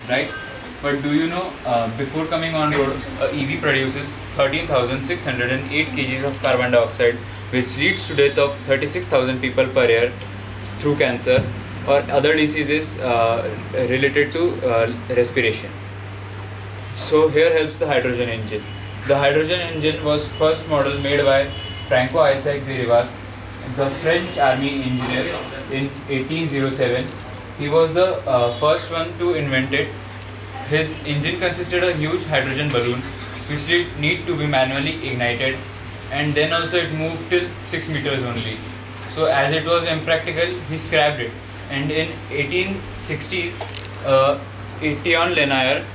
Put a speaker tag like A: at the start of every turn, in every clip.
A: right? But do you know, before coming on road, EV produces 13,608 kg of carbon dioxide, which leads to death of 36,000 people per year through cancer or other diseases related to respiration. So here helps the hydrogen engine. The hydrogen engine was first model made by Franco Isaac de Rivas, the French army engineer, in 1807. He was the first one to invent it. His engine consisted of a huge hydrogen balloon which did need to be manually ignited, and then also it moved till 6 meters only. So as it was impractical, he scrapped it, and in 1860, Etienne Lanier,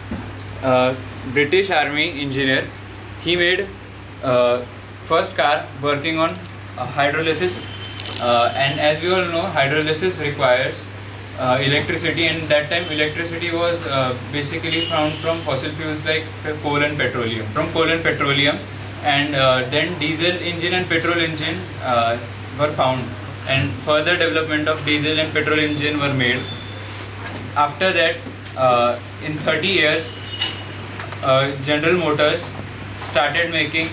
A: British army engineer, he made first car working on hydrolysis, and as we all know, hydrolysis requires electricity, and that time electricity was basically found from fossil fuels like coal and petroleum. From coal and petroleum, and then diesel engine and petrol engine were found, and further development of diesel and petrol engine were made. After that, in 30 years, General Motors started making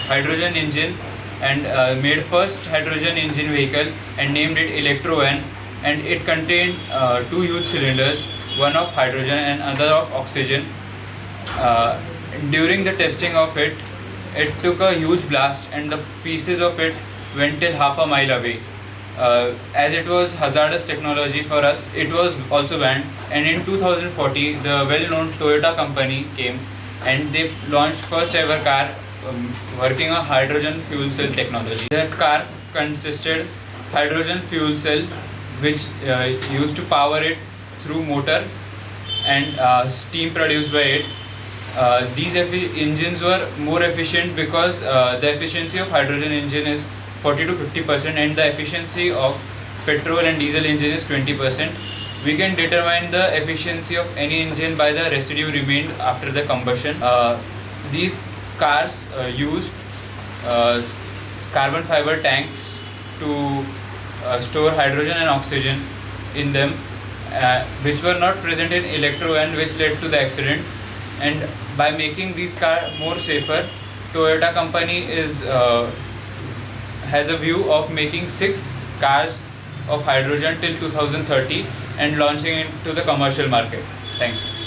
A: hydrogen engine, and made first hydrogen engine vehicle and named it Electrovan, and it contained two huge cylinders, one of hydrogen and other of oxygen. During the testing of it, it took a huge blast, and the pieces of it went till half a mile away. As it was hazardous technology for us, it was also banned. And in 2040, the well-known Toyota company came, and they launched first ever car working on hydrogen fuel cell technology. That car consisted hydrogen fuel cell, which used to power it through motor and steam produced by it. These engines were more efficient because the efficiency of hydrogen engine is 40 to 50%, and the efficiency of petrol and diesel engine is 20%. We can determine the efficiency of any engine by the residue remained after the combustion. These cars used carbon fiber tanks to store hydrogen and oxygen in them, which were not present in Electrovan, which led to the accident. And by making these cars more safer, Toyota company has a view of making 6 cars of hydrogen till 2030 and launching it to the commercial market. Thank you.